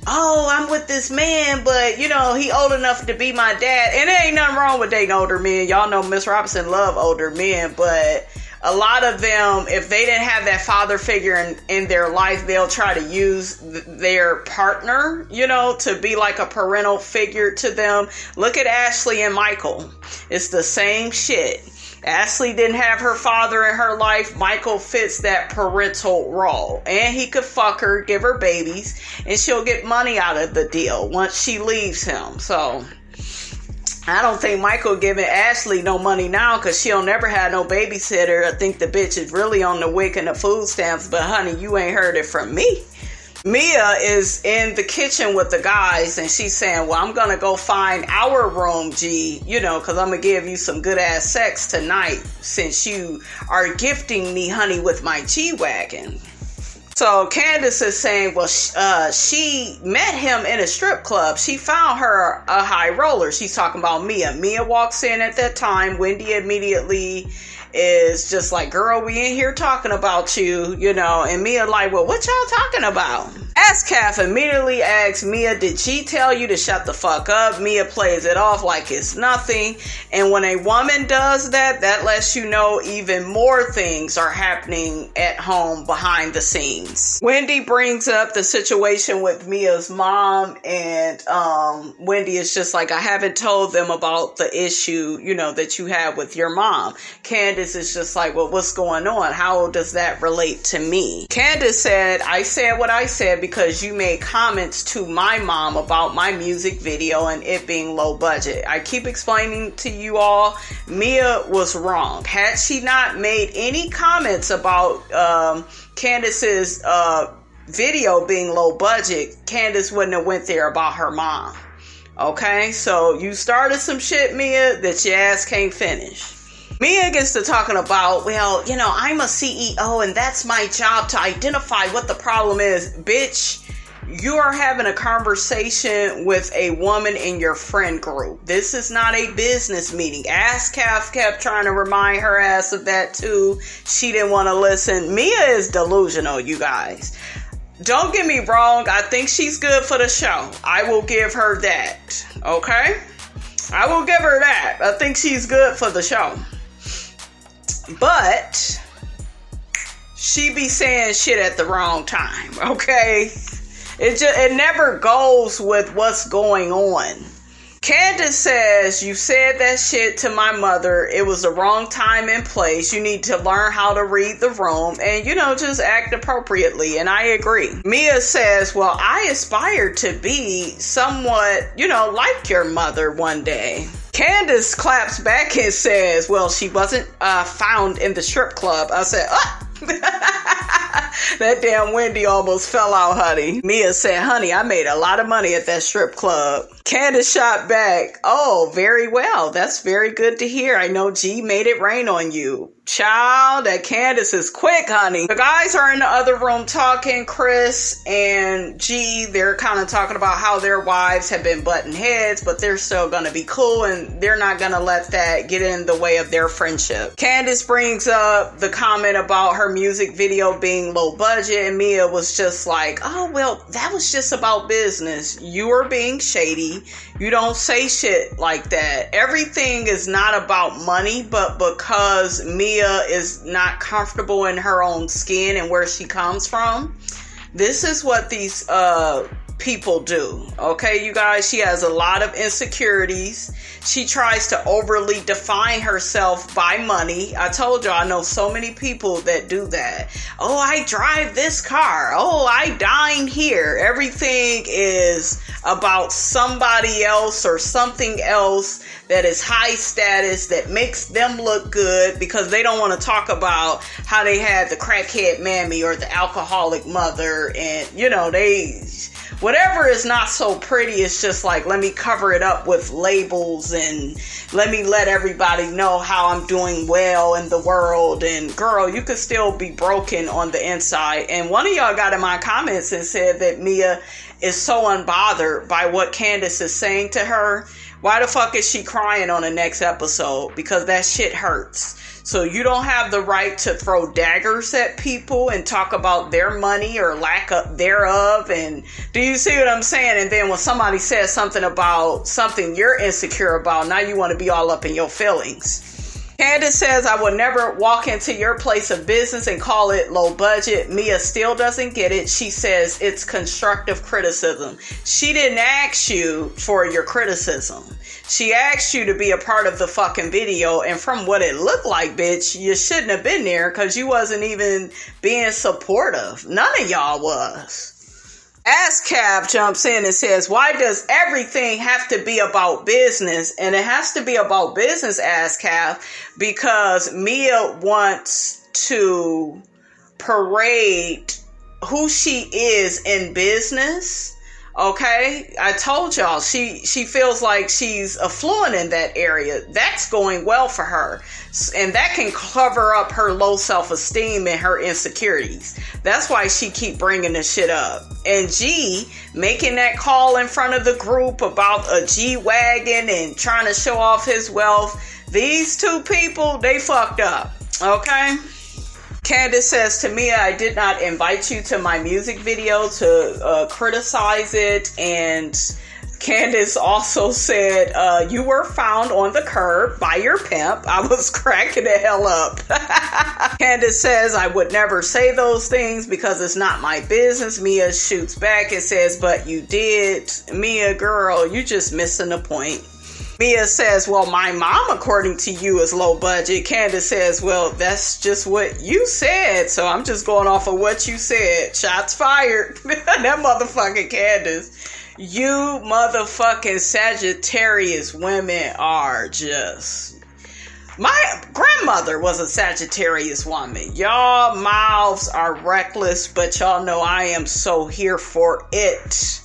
oh, I'm with this man, but, he old enough to be my dad. And there ain't nothing wrong with dating older men. Y'all know Miss Robinson love older men, but a lot of them, if they didn't have that father figure in their life, they'll try to use their partner, to be like a parental figure to them. Look at Ashley and Michael. It's the same shit. Ashley didn't have her father in her life. Michael fits that parental role. And he could fuck her, give her babies, and she'll get money out of the deal once she leaves him. So I don't think Michael giving Ashley no money now because she'll never have no babysitter. I think the bitch is really on the wick and the food stamps. But honey, you ain't heard it from me. Mia is in the kitchen with the guys and she's saying, well, I'm going to go find our room, G, because I'm going to give you some good ass sex tonight since you are gifting me, honey, with my G-Wagon. So Candiace is saying, well, she met him in a strip club. She found her a high roller. She's talking about Mia. Mia walks in at that time. Wendy immediately is just like, girl, we in here talking about you, and Mia like, well, what y'all talking about? ASCAF immediately asks Mia, did she tell you to shut the fuck up? Mia plays it off like it's nothing. And when a woman does that, that lets you know even more things are happening at home behind the scenes. Wendy brings up the situation with Mia's mom, and Wendy is just like, I haven't told them about the issue, that you have with your mom. Candiace is just like, well, what's going on? How does that relate to me? Candiace said, I said what I said because because you made comments to my mom about my music video and it being low budget. I keep explaining to you all, Mia was wrong. Had she not made any comments about Candiace's video being low budget, Candiace wouldn't have went there about her mom. Okay, so you started some shit, Mia, that your ass can't finish. Mia gets to talking about, well, you know, I'm a CEO and that's my job to identify what the problem is. Bitch, you are having a conversation with a woman in your friend group. This is not a business meeting. ASCAP kept trying to remind her ass of that too. She didn't want to listen. Mia is delusional, you guys. Don't get me wrong. I think she's good for the show. I will give her that. Okay? I will give her that. I think she's good for the show. But she be saying shit at the wrong time, okay? It never goes with what's going on. Candiace says, you said that shit to my mother. It was the wrong time and place. You need to learn how to read the room and, you know, just act appropriately. And I agree. Mia says, well, I aspire to be somewhat, you know, like your mother one day. Candiace claps back and says, well, she wasn't found in the strip club. I said, that damn Wendy almost fell out, honey. Mia said, honey, I made a lot of money at that strip club. Candiace shot back, oh, very well. That's very good to hear. I know G made it rain on you. Child, that Candiace is quick, honey. The guys are in the other room talking. Chris and G, they're kind of talking about how their wives have been butting heads, but they're still going to be cool and they're not going to let that get in the way of their friendship. Candiace brings up the comment about her music video being low budget, and Mia was just like, oh, well, that was just about business. You are being shady. You don't say shit like that. Everything is not about money, but because Mia is not comfortable in her own skin and where she comes from, this is what these people do. Okay, you guys, she has a lot of insecurities. She tries to overly define herself by money. I told you, I know so many people that do that. Oh, I drive this car. Oh, I dine here. Everything is about somebody else or something else that is high status, that makes them look good, because they don't want to talk about how they had the crackhead mammy or the alcoholic mother. And, you know, whatever is not so pretty is just like, let me cover it up with labels and let me let everybody know how I'm doing well in the world. And girl, you could still be broken on the inside. And one of y'all got in my comments and said that Mia is so unbothered by what Candiace is saying to her. Why the fuck is she crying on the next episode? Because that shit hurts. So you don't have the right to throw daggers at people and talk about their money or lack of thereof. And do you see what I'm saying? And then when somebody says something about something you're insecure about, now you want to be all up in your feelings. Candiace says, I would never walk into your place of business and call it low budget. Mia still doesn't get it. She says it's constructive criticism. She didn't ask you for your criticism. She asked you to be a part of the fucking video. And from what it looked like, bitch, you shouldn't have been there because you wasn't even being supportive. None of y'all was. ASCAP jumps in and says, why does everything have to be about business? And it has to be about business, ASCAP, because Mia wants to parade who she is in business. Okay, I told y'all, she feels like she's affluent in that area. That's going well for her. And that can cover up her low self-esteem and her insecurities. That's why she keep bringing this shit up. And G, making that call in front of the group about a G-Wagon and trying to show off his wealth. These two people, they fucked up. Okay? Candiace says to Mia, I did not invite you to my music video to criticize it. And Candiace also said, you were found on the curb by your pimp. I was cracking the hell up. Candiace says, I would never say those things because it's not my business. Mia shoots back and says, but you did. Mia, girl, you just missing the point. Mia says, well, my mom, according to you, is low budget. Candiace says, well, that's just what you said, so I'm just going off of what you said. Shots fired. That motherfucking Candiace. You motherfucking Sagittarius women are just... My grandmother was a Sagittarius woman. Y'all mouths are reckless, but y'all know I am so here for it.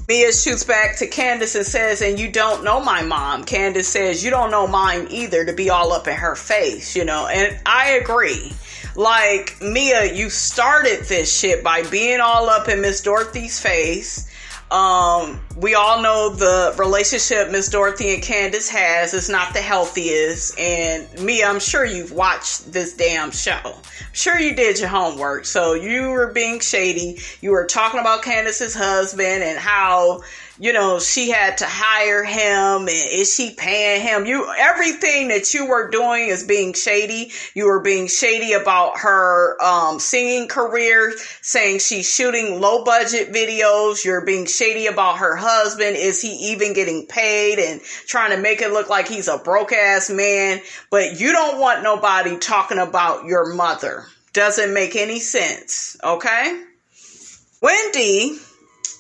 Mia shoots back to Candiace and says, and you don't know my mom. Candiace says, you don't know mine either, to be all up in her face, you know. And I agree. Like, Mia, you started this shit by being all up in Miss Dorothy's face. We all know the relationship Miss Dorothy and Candiace has is not the healthiest. And Mia, I'm sure you've watched this damn show. I'm sure you did your homework. So you were being shady. You were talking about Candiace's husband and how, you know, she had to hire him and is she paying him? Everything that you were doing is being shady. You were being shady about her singing career, saying she's shooting low budget videos. You're being shady about her husband. Is he even getting paid? And trying to make it look like he's a broke ass man. But you don't want nobody talking about your mother. Doesn't make any sense. Okay? Wendy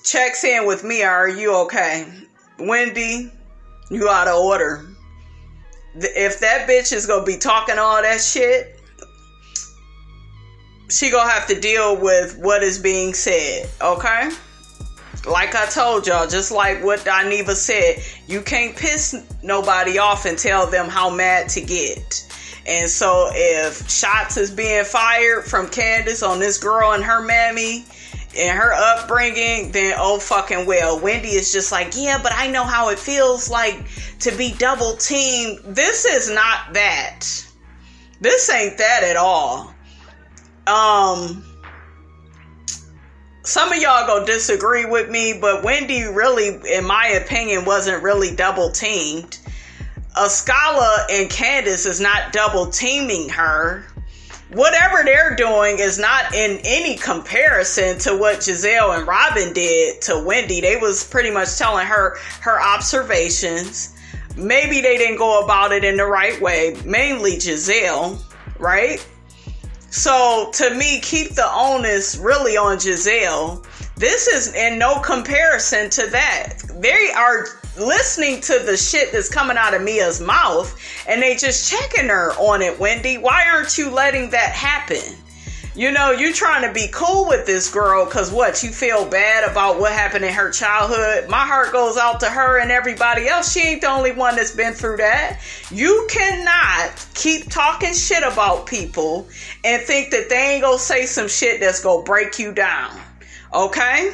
checks in with Mia. Are you okay? Wendy, you out of order. If that bitch is gonna be talking all that shit, she gonna have to deal with what is being said, okay? Like I told y'all, just like what Dineva said, you can't piss nobody off and tell them how mad to get. And so if shots is being fired from Candiace on this girl and her mammy and her upbringing, then oh fucking well. Wendy is just like, yeah, but I know how it feels like to be double teamed. This is not that. This ain't that at all. Some of y'all gonna disagree with me, but Wendy really, in my opinion, wasn't really double teamed. Scala and Candiace is not double teaming her. Whatever they're doing is not in any comparison to what Gizelle and Robin did to Wendy. They was pretty much telling her observations. Maybe they didn't go about it in the right way. Mainly Gizelle, right? So to me, keep the onus really on Gizelle. This is in no comparison to that. They are listening to the shit that's coming out of Mia's mouth and they just checking her on it. Wendy, why aren't you letting that happen? You know, you trying to be cool with this girl because what, you feel bad about what happened in her childhood? My heart goes out to her and everybody else. She ain't the only one that's been through that. You cannot keep talking shit about people and think that they ain't gonna say some shit that's gonna break you down. Okay?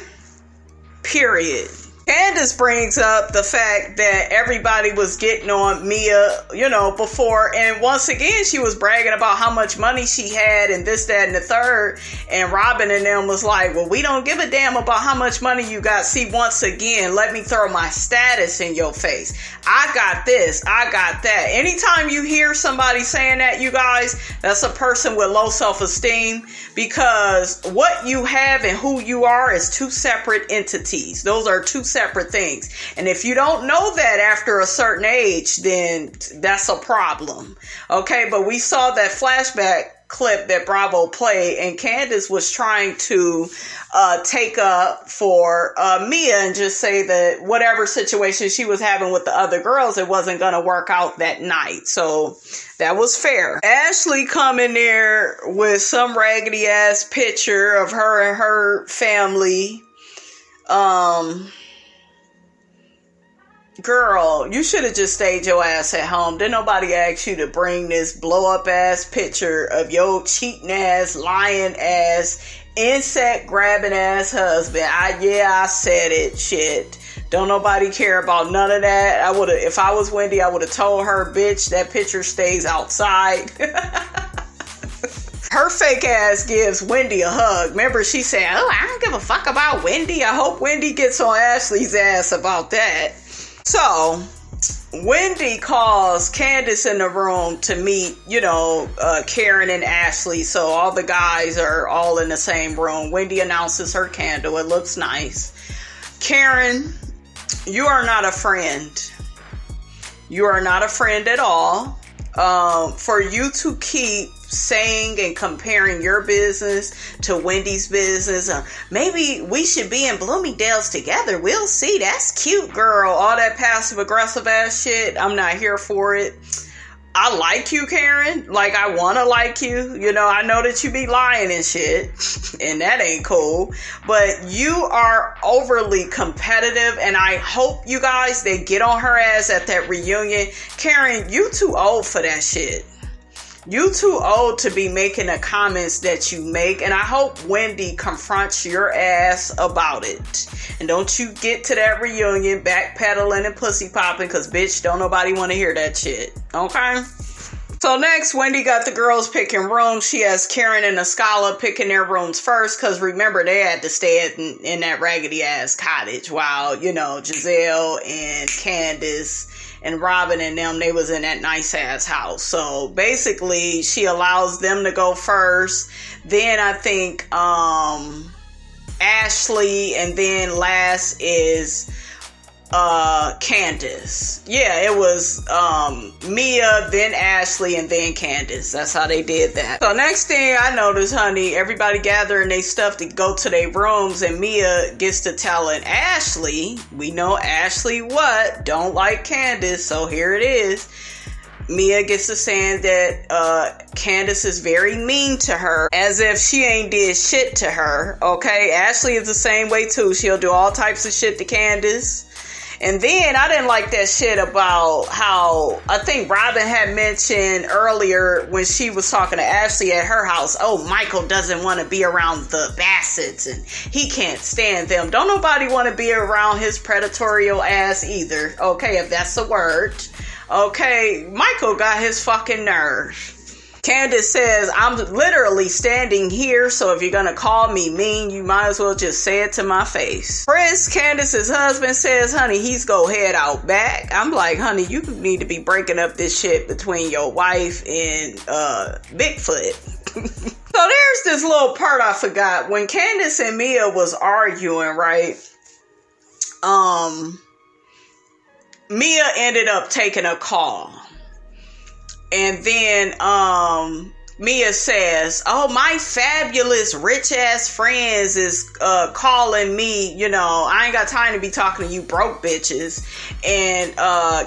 Period. Candiace brings up the fact that everybody was getting on Mia, you know, before. And once again, she was bragging about how much money she had and this, that, and the third. And Robin and them was like, well, we don't give a damn about how much money you got. See, once again, let me throw my status in your face. I got this. I got that. Anytime you hear somebody saying that, you guys, that's a person with low self-esteem, because what you have and who you are is two separate entities. Those are two separate things. And if you don't know that after a certain age, then that's a problem. Okay, but we saw that flashback clip that Bravo played, and Candiace was trying to take up for Mia and just say that whatever situation she was having with the other girls, it wasn't going to work out that night. So that was fair. Ashley come in there with some raggedy ass picture of her and her family. Girl, you should have just stayed your ass at home. Didn't nobody ask you to bring this blow up ass picture of your cheating ass, lying ass, insect grabbing ass husband. I said it. Shit. Don't nobody care about none of that. I would have, if I was Wendy, I would have told her, bitch, that picture stays outside. Her fake ass gives Wendy a hug. Remember, she said, oh, I don't give a fuck about Wendy. I hope Wendy gets on Ashley's ass about that. So, Wendy calls Candiace in the room to meet, you know, Karen and Ashley. So all the guys are all in the same room. Wendy announces her candle. It looks nice. Karen, you are not a friend. You are not a friend at all. For you to keep saying and comparing your business to Wendy's business, maybe we should be in Bloomingdale's together. We'll see. That's cute, girl. All that passive aggressive ass shit. I'm not here for it. I like you, Karen. Like, I want to like you. You know, I know that you be lying and shit, and that ain't cool. But you are overly competitive, and I hope you guys, they get on her ass at that reunion. Karen, you too old for that shit. You too old to be making the comments that you make, and I hope Wendy confronts your ass about it. And don't you get to that reunion backpedaling and pussy popping, because bitch, don't nobody want to hear that shit. Okay? So next, Wendy got the girls picking rooms. She has Karen and Askala picking their rooms first, because remember, they had to stay in that raggedy ass cottage while, you know, Gizelle and Candiace and Robin and them, they was in that nice ass house. So basically, she allows them to go first. Then I think Ashley, and then last is Candiace. Yeah, it was Mia, then Ashley, and then Candiace. That's how they did that. So next thing I noticed, honey, everybody gathering their stuff to go to their rooms, and Mia gets to telling Ashley, we know Ashley what? Don't like Candiace, so here it is. Mia gets to saying that Candiace is very mean to her, as if she ain't did shit to her. Okay, Ashley is the same way too. She'll do all types of shit to Candiace. And then I didn't like that shit about how, I think Robin had mentioned earlier when she was talking to Ashley at her house, oh, Michael doesn't want to be around the Bassetts and he can't stand them. Don't nobody want to be around his predatorial ass either. Okay, if that's the word. Okay, Michael got his fucking nerve. Candiace says, I'm literally standing here, so if you're gonna call me mean, you might as well just say it to my face. Chris, Candiace's husband, says, honey, he's go head out back. I'm like, honey, you need to be breaking up this shit between your wife and Bigfoot. So there's this little part I forgot. When Candiace and Mia was arguing, right? Mia ended up taking a call. And then Mia says, oh, my fabulous rich ass friends is calling me, you know, I ain't got time to be talking to you broke bitches. And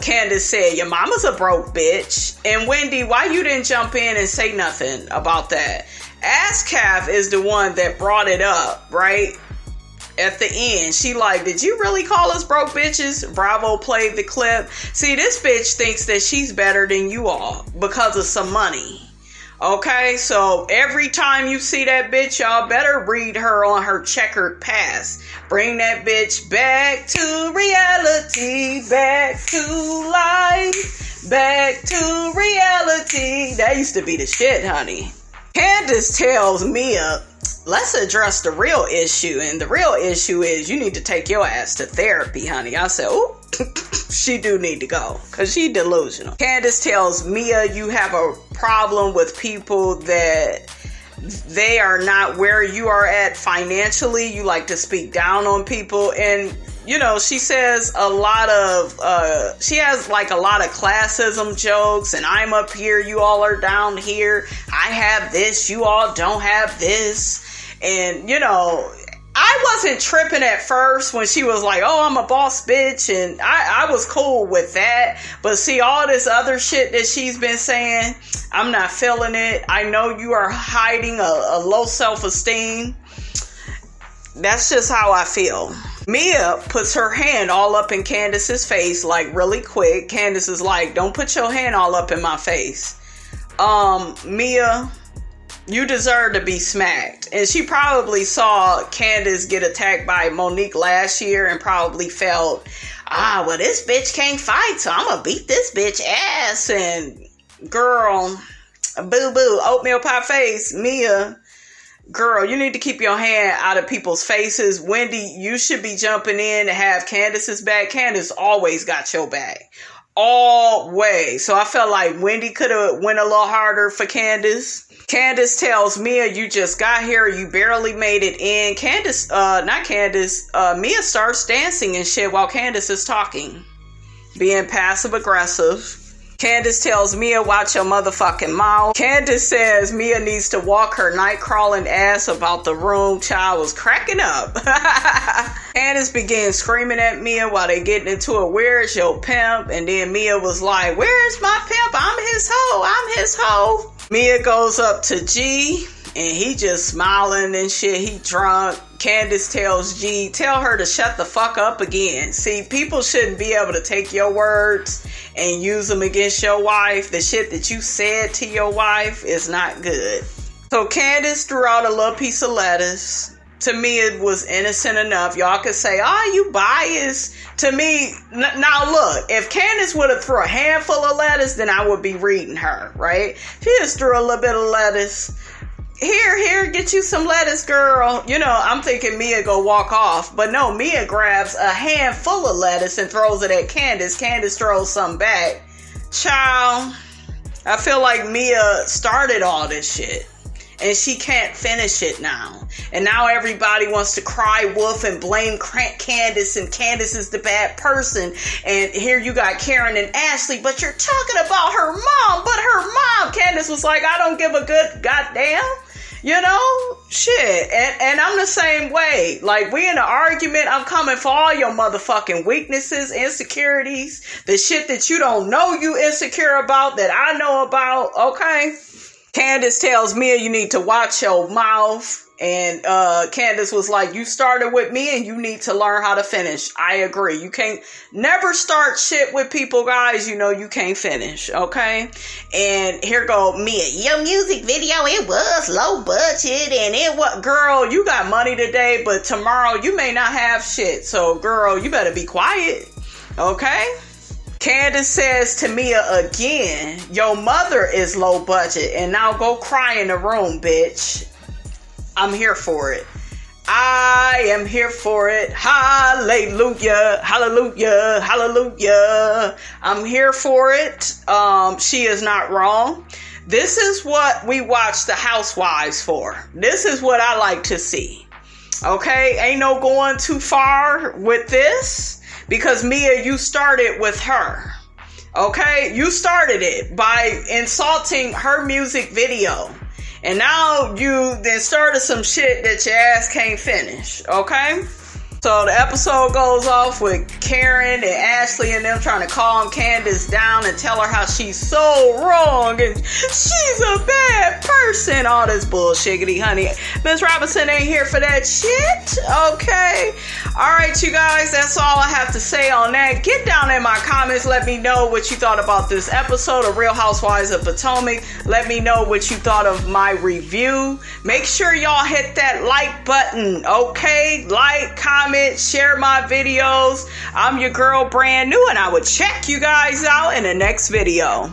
Candiace said, your mama's a broke bitch. And Wendy, why you didn't jump in and say nothing about that? Ascaf is the one that brought it up, right? At the end, she like, did you really call us broke bitches? Bravo played the clip. See, this bitch thinks that she's better than you all because of some money. Okay, so every time you see that bitch, y'all better read her on her checkered past. Bring that bitch back to reality, back to life, back to reality. That used to be the shit, honey. Candiace tells Mia, let's address the real issue. And the real issue is you need to take your ass to therapy, honey. I said, oh, she do need to go because she delusional. Candiace tells Mia, you have a problem with people that they are not where you are at financially. You like to speak down on people. And, you know, she says a lot of, she has like a lot of classism jokes, and I'm up here, you all are down here. I have this, you all don't have this. And, you know, I wasn't tripping at first when she was like, oh, I'm a boss bitch. And I was cool with that. But see, all this other shit that she's been saying, I'm not feeling it. I know you are hiding a low self-esteem. That's just how I feel. Mia puts her hand all up in Candiace's face, like really quick. Candiace is like, don't put your hand all up in my face. Mia, you deserve to be smacked. And she probably saw Candiace get attacked by Monique last year and probably felt, well, this bitch can't fight, so I'm gonna beat this bitch ass. And girl, boo-boo, oatmeal pie face, Mia, girl, you need to keep your hand out of people's faces. Wendy, you should be jumping in to have Candiace's back. Candiace always got your back. Always. So I felt like Wendy could have went a little harder for Candiace. Candiace tells Mia, you just got here, you barely made it in. Mia starts dancing and shit while Candiace is talking. being passive aggressive. Candiace tells Mia, watch your motherfucking mouth. Candiace says Mia needs to walk her night crawling ass about the room. Child was cracking up. Candiace began screaming at Mia while they getting into it. Where's your pimp? And then Mia was like, where's my pimp? I'm his hoe. I'm his hoe. Mia goes up to G and he just smiling and shit. He drunk. Candiace tells G, tell her to shut the fuck up again. See, people shouldn't be able to take your words and use them against your wife. The shit that you said to your wife is not good. So Candiace threw out a little piece of lettuce. To me, it was innocent enough. Y'all could say, oh, you biased. To me, now look, if Candiace would have threw a handful of lettuce, then I would be reading her, right? She just threw a little bit of lettuce. Here, get you some lettuce, girl. You know, I'm thinking Mia go walk off. But no, Mia grabs a handful of lettuce and throws it at Candiace. Candiace throws some back. Child, I feel like Mia started all this shit. And she can't finish it now. And now everybody wants to cry wolf and blame Candiace. And Candiace is the bad person. And here you got Karen and Ashley. But you're talking about her mom. But her mom. Candiace was like, I don't give a good goddamn. You know, shit. And I'm the same way. Like, we in an argument, I'm coming for all your motherfucking weaknesses, insecurities, the shit that you don't know you insecure about that I know about, okay? Candiace tells Mia you need to watch your mouth. And Candiace was like, you started with me and you need to learn how to finish. I agree. You can't never start shit with people, guys. You know you can't finish, okay? And here go Mia. Your music video, it was low budget and it was, girl, you got money today, but tomorrow you may not have shit. So, girl, you better be quiet, okay? Candiace says to Mia again, your mother is low budget and now go cry in the room, bitch. I'm here for it. I am here for it. Hallelujah. Hallelujah. Hallelujah. I'm here for it. She is not wrong. This is what we watch the Housewives for. This is what I like to see. Okay? Ain't no going too far with this because Mia, you started with her. Okay? You started it by insulting her music video. And now you then started some shit that your ass can't finish, okay? So the episode goes off with Karen and Ashley and them trying to calm Candiace down and tell her how she's so wrong and she's a bad person. All this bullshiggity, honey. Miss Robinson ain't here for that shit, okay? All right, you guys, that's all I have to say on that. Get down in my comments. Let me know what you thought about this episode of Real Housewives of Potomac. Let me know what you thought of my review. Make sure y'all hit that like button, okay? Like, comment, share my videos. I'm your girl, brand new, and I will check you guys out in the next video.